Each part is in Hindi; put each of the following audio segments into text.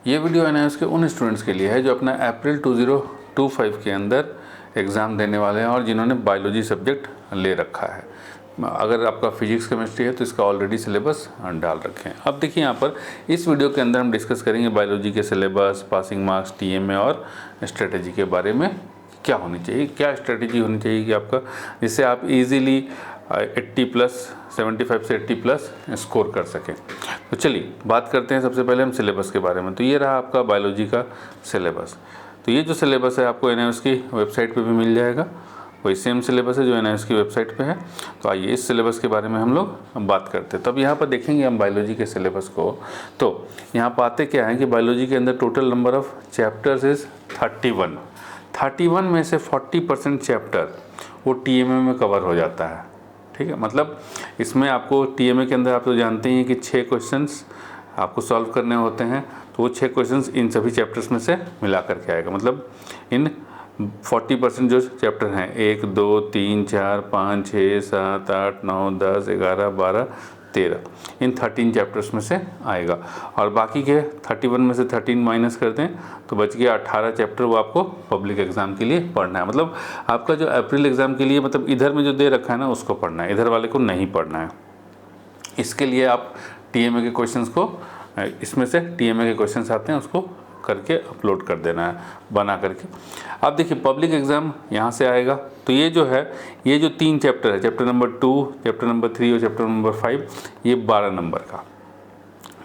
ये वीडियो एनआईओएस के उन स्टूडेंट्स के लिए है जो अपना अप्रैल 2025 के अंदर एग्ज़ाम देने वाले हैं और जिन्होंने बायोलॉजी सब्जेक्ट ले रखा है। अगर आपका फिजिक्स केमिस्ट्री है तो इसका ऑलरेडी सिलेबस डाल रखें। अब देखिए यहाँ पर इस वीडियो के अंदर हम डिस्कस करेंगे बायोलॉजी के सिलेबस, पासिंग मार्क्स, टीएमए और स्ट्रेटेजी के बारे में। क्या होनी चाहिए, क्या स्ट्रेटेजी होनी चाहिए कि आपका, जिससे आप इजीली 75 से 80+ स्कोर कर सकें। तो चलिए बात करते हैं सबसे पहले हम सिलेबस के बारे में। तो ये रहा आपका बायोलॉजी का सिलेबस। तो ये जो सिलेबस है आपको एनआईओएस की वेबसाइट पे भी मिल जाएगा। वही सेम सिलेबस है जो एनआईओएस की वेबसाइट पे है। तो आइए इस सिलेबस के बारे में हम लोग बात करते हैं। तब यहाँ पर देखेंगे हम बायोलॉजी के सिलेबस को। तो यहाँ पर आते क्या है कि बायोलॉजी के अंदर total number of chapters is 31 में से 40% चैप्टर वो टीएमए में कवर हो जाता है। ठीक है, मतलब इसमें आपको टीएमए के अंदर आप तो जानते ही हैं कि 6 क्वेश्चंस आपको सॉल्व करने होते हैं। तो वो 6 क्वेश्चंस इन सभी चैप्टर्स में से मिला करके आएगा। मतलब इन 40% जो चैप्टर हैं 1, 2, 3, 4, 5, 6, 7, 8, 9, 10, 11, 12, 13 इन 13 चैप्टर्स में से आएगा। और बाकी के 31 में से 13 माइनस कर दें तो बच गया 18 चैप्टर, वो आपको पब्लिक एग्ज़ाम के लिए पढ़ना है। मतलब आपका जो अप्रैल एग्ज़ाम के लिए, मतलब इधर में जो दे रखा है ना उसको पढ़ना है, इधर वाले को नहीं पढ़ना है। इसके लिए आप टीएमए के क्वेश्चंस को, इसमें से टीएमए के क्वेश्चंस आते हैं उसको करके अपलोड कर देना है बना करके। अब देखिए पब्लिक एग्ज़ाम यहाँ से आएगा। तो ये जो है, ये जो 3 चैप्टर है, चैप्टर नंबर 2, चैप्टर नंबर 3 और चैप्टर नंबर 5, ये 12 नंबर का।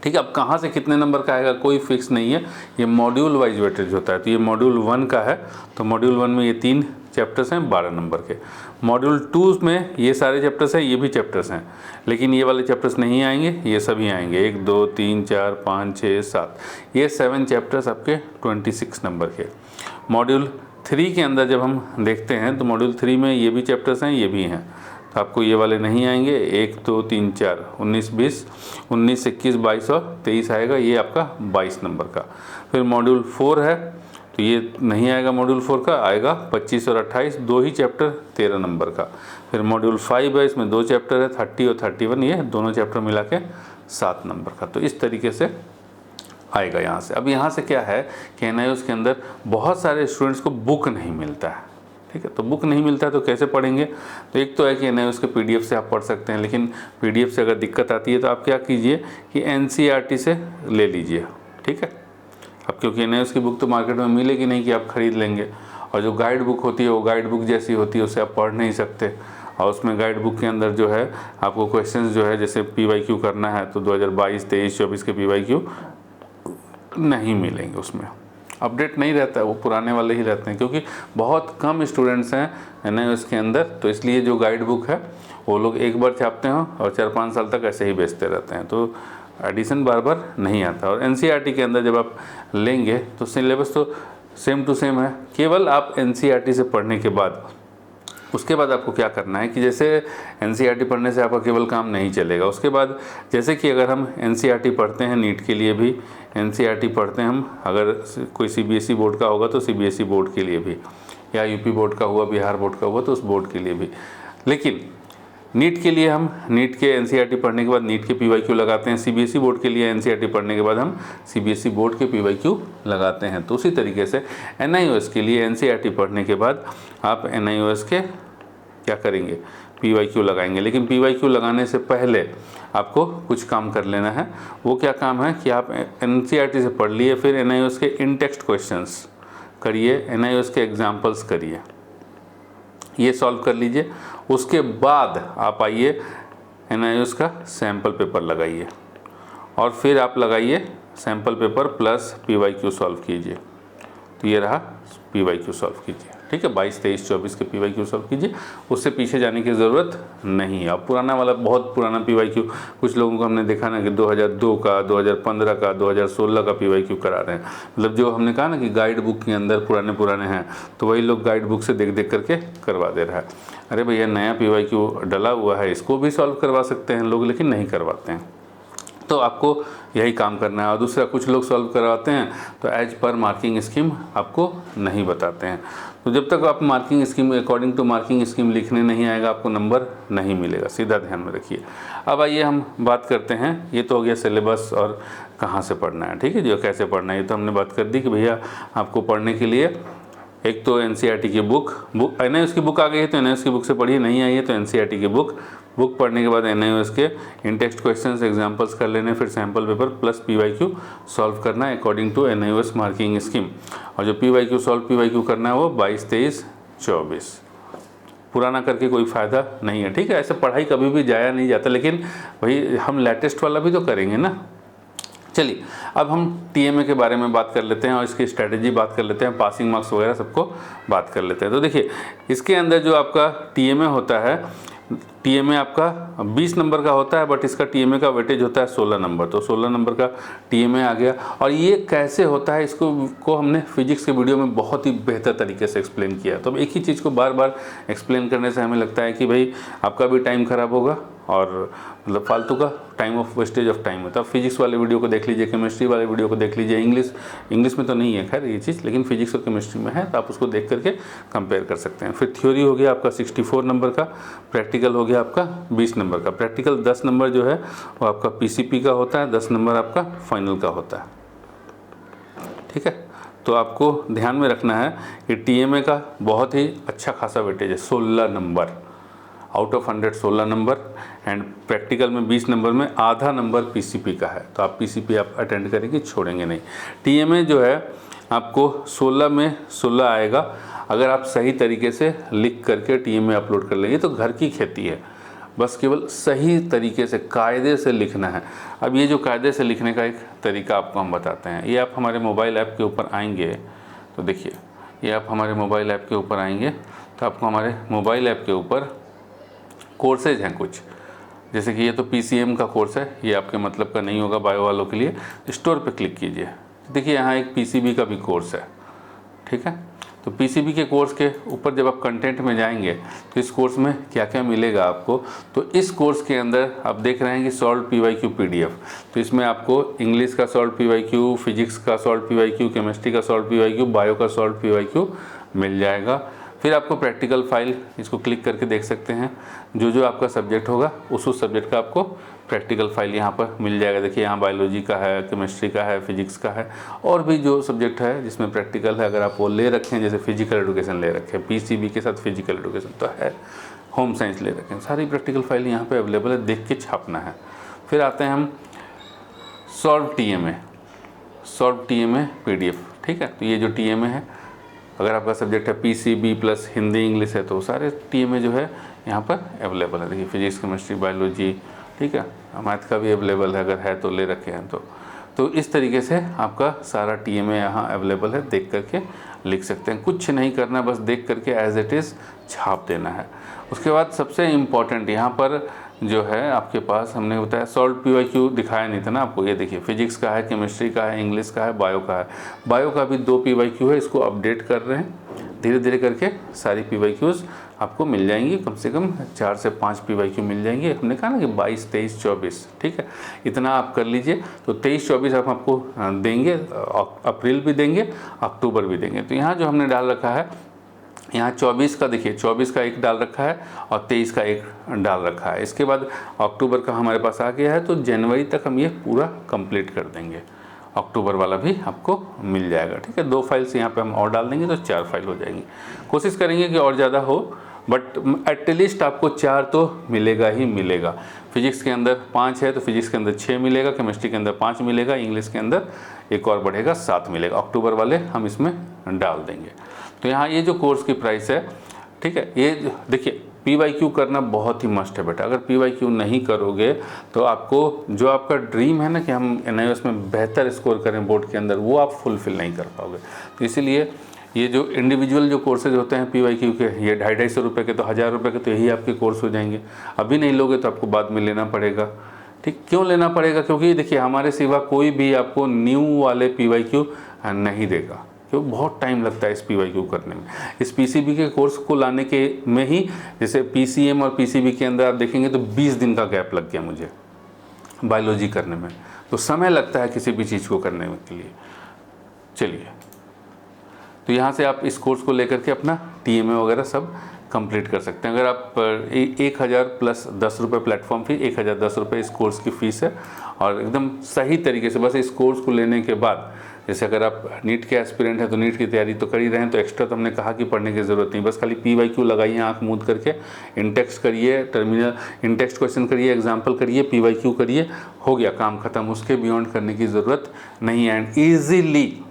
ठीक है, अब कहाँ से कितने नंबर का आएगा कोई फिक्स नहीं है, ये मॉड्यूल वाइज वेटेज होता है। तो ये मॉड्यूल 1 का है, तो मॉड्यूल 1 में ये 3 चैप्टर्स हैं 12 नंबर के। मॉड्यूल 2 में ये सारे चैप्टर्स हैं, ये भी चैप्टर्स हैं, लेकिन ये वाले चैप्टर्स नहीं आएंगे, ये सभी आएंगे 1, 2, 3, 4, 5, 6, 7, ये 7 चैप्टर्स आपके 26 नंबर के। मॉड्यूल 3 के अंदर जब हम देखते हैं तो मॉड्यूल 3 में ये भी चैप्टर्स हैं, ये भी हैं, तो आपको ये वाले नहीं आएंगे। 1, 2, 3, 4, 19, 20, 19, 21, 22 और 23 आएगा, ये आपका 22 नंबर का। फिर मॉड्यूल 4 है तो ये नहीं आएगा, मॉड्यूल 4 का आएगा 25 और 28, 2 ही चैप्टर 13 नंबर का। फिर मॉड्यूल 5 है, इसमें 2 चैप्टर है 30 और 31, ये दोनों चैप्टर मिला के 7 नंबर का। तो इस तरीके से आएगा यहाँ से। अब यहाँ से क्या है कि एनआईओएस के अंदर बहुत सारे स्टूडेंट्स को बुक नहीं मिलता है। ठीक है, तो बुक नहीं मिलता है तो कैसे पढ़ेंगे। तो एक तो है कि एनआईओएस के पीडीएफ से आप पढ़ सकते हैं, लेकिन पीडीएफ से अगर दिक्कत आती है तो आप क्या कीजिए कि एनसीईआरटी से ले लीजिए। ठीक है, अब क्योंकि एनआईओएस की बुक तो मार्केट में मिलेगी नहीं कि आप ख़रीद लेंगे, और जो गाइड बुक होती है वो गाइड बुक जैसी होती है, उससे आप पढ़ नहीं सकते। और उसमें गाइड बुक के अंदर जो है आपको क्वेश्चंस जो है, जैसे पीवाईक्यू करना है तो 2022, 23, 24 के पीवाईक्यू नहीं मिलेंगे, उसमें अपडेट नहीं रहता है, वो पुराने वाले ही रहते हैं, क्योंकि बहुत कम स्टूडेंट्स हैं एनआईओएस के अंदर। तो इसलिए जो गाइड बुक है वो लोग एक बार छापते हैं और 4-5 साल तक ऐसे ही बेचते रहते हैं, तो एडिशन बार बार नहीं आता। और एनसीईआरटी के अंदर जब आप लेंगे तो सिलेबस तो सेम टू सेम है, केवल आप एनसीईआरटी से पढ़ने के बाद, उसके बाद आपको क्या करना है कि जैसे एनसीईआरटी पढ़ने से आपका केवल काम नहीं चलेगा। उसके बाद जैसे कि अगर हम एनसीईआरटी पढ़ते हैं, नीट के लिए भी एनसीईआरटी पढ़ते हैं हम, अगर कोई सीबीएसई बोर्ड का होगा तो सीबीएसई बोर्ड के लिए भी, या यूपी बोर्ड का हुआ, बिहार बोर्ड का हुआ तो उस बोर्ड के लिए भी। लेकिन नीट के लिए हम नीट के एनसीईआरटी पढ़ने के बाद नीट के पीवाईक्यू लगाते हैं, सीबीएसई बोर्ड के लिए एनसीईआरटी पढ़ने के बाद हम सीबीएसई बोर्ड के पीवाईक्यू लगाते हैं। तो उसी तरीके से एनआईओएस के लिए एनसीईआरटी पढ़ने के बाद आप एनआईओएस के क्या करेंगे, पीवाईक्यू लगाएंगे। लेकिन पीवाईक्यू लगाने से पहले आपको कुछ काम कर लेना है। वो क्या काम है कि आप एनसीईआरटी से पढ़ लिए, फिर एनआईओएस के इन टेक्स्ट क्वेश्चंस करिए, एनआईओएस के एग्जाम्पल्स करिए, ये सॉल्व कर लीजिए। उसके बाद आप आइए एनआईओएस का सैम्पल पेपर लगाइए, और फिर आप लगाइए sample paper plus PYQ solve कीजिए। तो ये रहा पीवाईक्यू सॉल्व कीजिए। ठीक है, 22, 23, 24 के पीवाईक्यू सॉल्व कीजिए, उससे पीछे जाने की ज़रूरत नहीं है। अब पुराना वाला, बहुत पुराना पीवाईक्यू, कुछ लोगों को हमने देखा ना कि 2002 का, 2015 का, 2016 का पीवाईक्यू करा रहे हैं। मतलब जो हमने कहा ना कि गाइड बुक के अंदर पुराने हैं, तो वही लोग गाइड बुक से देख करके करवा दे रहा है। अरे भैया, नया पीवाईक्यू डला हुआ है, इसको भी सॉल्व करवा सकते हैं लोग, लेकिन नहीं करवाते हैं। तो आपको यही काम करना है। और दूसरा, कुछ लोग सॉल्व करवाते हैं तो एज पर मार्किंग स्कीम आपको नहीं बताते हैं। तो जब तक आप marking scheme according to marking scheme लिखने नहीं आएगा आपको नंबर नहीं मिलेगा, सीधा ध्यान में रखिए। अब आइए हम बात करते हैं, ये तो हो गया सिलेबस और कहाँ से पढ़ना है, ठीक है, जो कैसे पढ़ना है ये तो हमने बात कर दी कि भैया आपको पढ़ने के लिए एक तो एनसीईआरटी की बुक एनआईओएस की बुक आ गई है तो एनआईओएस की बुक से पढ़िए, नहीं आई है तो एनसीईआरटी की बुक पढ़ने के बाद एनआईओएस के इन टेक्स्ट क्वेश्चंस एग्जांपल्स कर लेने, फिर sample paper plus PYQ solve करना है according to NIOS marking scheme. और जो पीवाईक्यू सॉल्व पीवाईक्यू करना है वो 22, 23, 24। पुराना करके कोई फ़ायदा नहीं है, ठीक है। ऐसे पढ़ाई कभी भी जाया नहीं जाता, लेकिन भाई हम लेटेस्ट वाला भी तो करेंगे ना। चलिए अब हम टीएमए के बारे में बात कर लेते हैं और इसकी स्ट्रेटेजी बात कर लेते हैं, पासिंग मार्क्स वगैरह सबको बात कर लेते हैं। तो देखिए इसके अंदर जो आपका टीएमए होता है, टीएमए आपका 20 नंबर का होता है, बट इसका टीएमए का वेटेज होता है 16 नंबर, तो 16 नंबर का टीएमए आ गया। और ये कैसे होता है इसको हमने फिजिक्स के वीडियो में बहुत ही बेहतर तरीके से एक्सप्लेन किया। तो अब एक ही चीज़ को बार बार एक्सप्लेन करने से हमें लगता है कि भाई आपका भी टाइम ख़राब होगा और मतलब फालतू का time of wastage of time होता है। फिजिक्स वाले वीडियो को देख लीजिए, केमिस्ट्री वाले वीडियो को देख लीजिए, इंग्लिश में तो नहीं है खैर ये चीज़, लेकिन फिजिक्स और केमिस्ट्री में है, तो आप उसको देख करके कंपेयर कर सकते हैं। फिर थ्योरी हो गया आपका 64 नंबर का, प्रैक्टिकल हो गया आपका 20 नंबर का। प्रैक्टिकल 10 नंबर जो है वो आपका पीसीपी का होता है, 10 नंबर आपका फाइनल का होता है, ठीक है। तो आपको ध्यान में रखना है कि टीएमए का बहुत ही अच्छा खासा वेटेज है, 16 number out of 100 16 number, and practical में 20 नंबर में आधा नंबर पीसीपी का है, तो आप पीसीपी आप अटेंड करेंगे, छोड़ेंगे नहीं। टीएमए जो है आपको 16 में 16 आएगा अगर आप सही तरीके से लिख करके टीएमए अपलोड कर लेंगे। तो घर की खेती है, बस केवल सही तरीके से कायदे से लिखना है। अब ये जो कायदे से लिखने का एक तरीका आपको हम बताते हैं, ये आप हमारे मोबाइल ऐप के ऊपर आएंगे तो देखिए, ये आप हमारे मोबाइल ऐप के ऊपर आएंगे तो आपको हमारे मोबाइल ऐप के ऊपर कोर्सेज हैं कुछ, जैसे कि ये तो पीसीएम का कोर्स है, ये आपके मतलब का नहीं होगा बायो वालों के लिए। स्टोर पे क्लिक कीजिए, देखिए यहाँ एक पीसीबी का भी कोर्स है, ठीक है। तो पीसीबी के कोर्स के ऊपर जब आप कंटेंट में जाएंगे तो इस कोर्स में क्या क्या मिलेगा आपको, तो इस कोर्स के अंदर आप देख रहे हैं कि सॉल्व पीवाईक्यू पीडीएफ, तो इसमें आपको इंग्लिश का सॉल्व पीवाईक्यू, फिजिक्स का सॉल्व पीवाईक्यू, केमिस्ट्री का सॉल्व पीवाईक्यू, बायो का सॉल्व पीवाईक्यू मिल जाएगा। फिर आपको प्रैक्टिकल फाइल, इसको क्लिक करके देख सकते हैं, जो जो आपका सब्जेक्ट होगा उस सब्जेक्ट का आपको प्रैक्टिकल फाइल यहाँ पर मिल जाएगा। देखिए यहाँ बायोलॉजी का है, केमिस्ट्री का है, फिजिक्स का है, और भी जो सब्जेक्ट है जिसमें प्रैक्टिकल है, अगर आप वो ले रखें, जैसे फिजिकल एजुकेशन ले रखे हैं, पीसीबी के साथ फिजिकल एजुकेशन तो है, होम साइंस ले रखें, सारी प्रैक्टिकल फाइल यहाँ पर अवेलेबल है, देख के छापना है। फिर आते हैं हम सॉल्व टीएमए पीडीएफ, ठीक है। तो ये जो टीएमए है, अगर आपका सब्जेक्ट है पीसीबी प्लस हिंदी इंग्लिश है तो सारे टीएमए जो है यहाँ पर अवेलेबल है। देखिए फिजिक्स, केमिस्ट्री, बायोलॉजी, ठीक है, मैथ का भी अवेलेबल है, अगर है तो ले रखे हैं तो इस तरीके से आपका सारा टीएमए यहाँ अवेलेबल है, देख करके लिख सकते हैं। कुछ नहीं करना, बस देख करके एज इट इज़ छाप देना है। उसके बाद सबसे इम्पॉर्टेंट यहाँ पर जो है आपके पास, हमने बताया सॉल्व पीवाईक्यू दिखाया नहीं था ना आपको, ये देखिए फिजिक्स का है, केमिस्ट्री का है, इंग्लिश का है, बायो का है। बायो का भी 2 पीवाईक्यू है, इसको अपडेट कर रहे हैं, धीरे धीरे करके सारी पीवाईक्यूज़ आपको मिल जाएंगी, कम से कम 4 से 5 पीवाईक्यू मिल जाएंगे। हमने कहा ना कि 22, 23, 24, ठीक है, इतना आप कर लीजिए। तो 23, 24 आप आपको देंगे, अप्रैल भी देंगे, अक्टूबर भी देंगे। तो यहाँ जो हमने डाल रखा है, यहाँ 24 का देखिए, 24 का एक डाल रखा है और 23 का एक डाल रखा है। इसके बाद अक्टूबर का हमारे पास आ गया है, तो जनवरी तक हम ये पूरा कंप्लीट कर देंगे। अक्टूबर वाला भी आपको मिल जाएगा, ठीक है। 2 फाइल्स यहाँ पे हम और डाल देंगे तो 4 फाइल हो जाएंगी। कोशिश करेंगे कि और ज़्यादा हो, बट एटलीस्ट आपको 4 तो मिलेगा ही मिलेगा। फिजिक्स के अंदर 5 है तो फिजिक्स के अंदर 6 मिलेगा, केमिस्ट्री के अंदर 5 मिलेगा, इंग्लिश के अंदर एक और बढ़ेगा, 7 मिलेगा। अक्टूबर वाले हम इसमें डाल देंगे। तो यहाँ ये जो कोर्स की प्राइस है, ठीक है, ये देखिए पीवाईक्यू करना बहुत ही मस्ट है बेटा। अगर पीवाईक्यू नहीं करोगे तो आपको जो आपका ड्रीम है ना कि हम एनआईओएस में बेहतर स्कोर करें बोर्ड के अंदर, वो आप फुलफिल नहीं कर पाओगे। तो इसीलिए ये जो इंडिविजुअल जो कोर्सेज होते हैं पीवाईक्यू के, ये 250-250 रुपये के, तो 1000 रुपये के तो यही आपके कोर्स हो जाएंगे। अभी नहीं लोगे तो आपको बाद में लेना पड़ेगा, ठीक। क्यों लेना पड़ेगा? क्योंकि देखिए हमारे सिवा कोई भी आपको न्यू वाले पीवाईक्यू नहीं देगा, क्योंकि बहुत टाइम लगता है इस पीवाईक्यू करने में। इस पीसीबी के कोर्स को लाने के में ही, जैसे पीसीएम और पीसीबी के अंदर आप देखेंगे तो 20 दिन का गैप लग गया मुझे बायोलॉजी करने में। तो समय लगता है किसी भी चीज़ को करने के लिए। चलिए तो यहाँ से आप इस कोर्स को लेकर के अपना TMA वगैरह सब कंप्लीट कर सकते हैं। अगर आप 1000 प्लस 10 रुपये प्लेटफॉर्म फी, 1010 रुपये इस कोर्स की फ़ीस है। और एकदम सही तरीके से बस इस कोर्स को लेने के बाद, जैसे अगर आप नीट के एस्पिरेंट हैं तो नीट की तैयारी तो कर ही रहे हैं, तो एक्स्ट्रा तो हमने कहा कि पढ़ने की ज़रूरत नहीं, बस खाली PYQ लगाइए आँख मूंद करके, इंटेक्स्ट करिए, टर्मिनल इंटेक्स्ट क्वेश्चन करिए, एग्जाम्पल करिए, PYQ करिए, हो गया काम ख़त्म। उसके बियॉन्ड करने की ज़रूरत नहीं है। एंड ईज़िली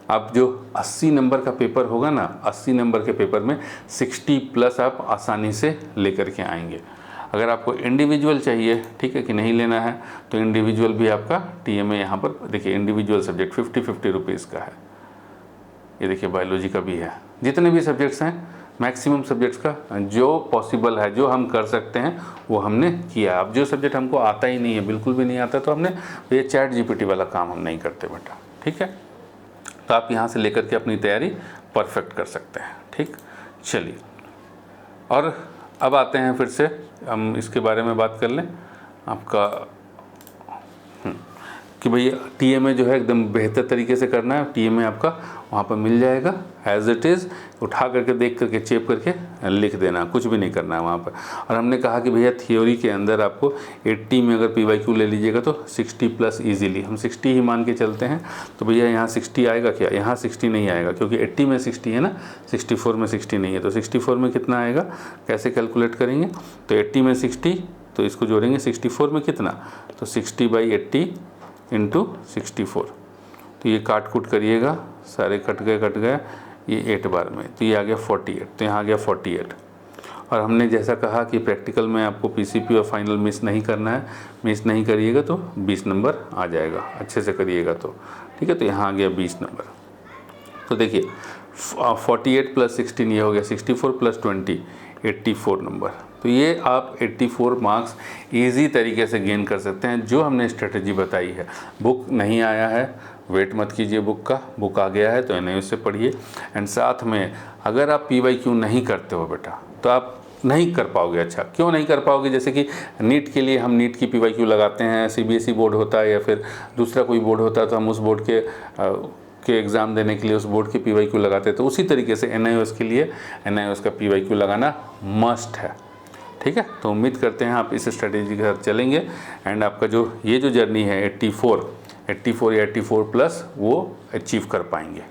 आप जो 80 नंबर का पेपर होगा ना, 80 नंबर के पेपर में 60 प्लस आप आसानी से लेकर के आएंगे। अगर आपको इंडिविजुअल चाहिए, ठीक है कि नहीं लेना है, तो इंडिविजुअल भी आपका TMA यहाँ पर देखिए, इंडिविजुअल सब्जेक्ट 50 रुपीज़ का है। ये देखिए बायोलॉजी का भी है। जितने भी सब्जेक्ट्स हैं, मैक्सिमम सब्जेक्ट्स का जो पॉसिबल है, जो हम कर सकते हैं वो हमने किया। अब जो सब्जेक्ट हमको आता ही नहीं है, बिल्कुल भी नहीं आता, तो हमने ये ChatGPT वाला काम हम नहीं करते बेटा, ठीक है। तो आप यहाँ से लेकर के अपनी तैयारी परफेक्ट कर सकते हैं, ठीक। चलिए, और अब आते हैं फिर से हम इसके बारे में बात कर लें आपका कि भैया TMA जो है एकदम बेहतर तरीके से करना है। TMA आपका वहाँ पर मिल जाएगा एज इट इज़, उठा करके देख करके चेप करके लिख देना, कुछ भी नहीं करना है वहाँ पर। और हमने कहा कि भैया थियोरी के अंदर आपको 80 में अगर PYQ ले लीजिएगा तो 60 प्लस ईजीली, हम 60 ही मान के चलते हैं। तो भैया यहाँ 60 आएगा क्या? यहाँ 60 नहीं आएगा, क्योंकि 80 में 60 है ना, 64 में 60 नहीं है। तो 64 में कितना आएगा, कैसे कैलकुलेट करेंगे? तो 80 में 60, तो इसको जोड़ेंगे 64 में कितना, तो 60/80 इंटू 64। तो ये काट कूट करिएगा, सारे कट गए, ये 8 बार में, तो ये आ गया 48, तो यहाँ आ गया 48। और हमने जैसा कहा कि प्रैक्टिकल में आपको PCP और फाइनल मिस नहीं करना है, मिस नहीं करिएगा तो 20 नंबर आ जाएगा, अच्छे से करिएगा तो, ठीक है। तो यहाँ आ गया 20 नंबर। तो देखिए 48 प्लस 16 ये हो गया 64 प्लस 20 84 नंबर। तो ये आप 84 मार्क्स इजी तरीके से गेन कर सकते हैं, जो हमने स्ट्रेटजी बताई है। बुक नहीं आया है, वेट मत कीजिए बुक का, बुक आ गया है तो NIOS से पढ़िए। एंड साथ में अगर आप PYQ नहीं करते हो बेटा, तो आप नहीं कर पाओगे। अच्छा, क्यों नहीं कर पाओगे? जैसे कि नीट के लिए हम नीट की PYQ लगाते हैं, CBSE बोर्ड होता है या फिर दूसरा कोई बोर्ड होता है, तो हम उस बोर्ड के एग्ज़ाम देने के लिए उस बोर्ड की PYQ लगाते हैं। तो उसी तरीके से NIOS के लिए NIOS का PYQ लगाना मस्ट है, ठीक है। तो उम्मीद करते हैं आप इस स्ट्रेटेजी के साथ चलेंगे एंड आपका जो ये जो जर्नी है 84 या 84 प्लस वो अचीव कर पाएंगे।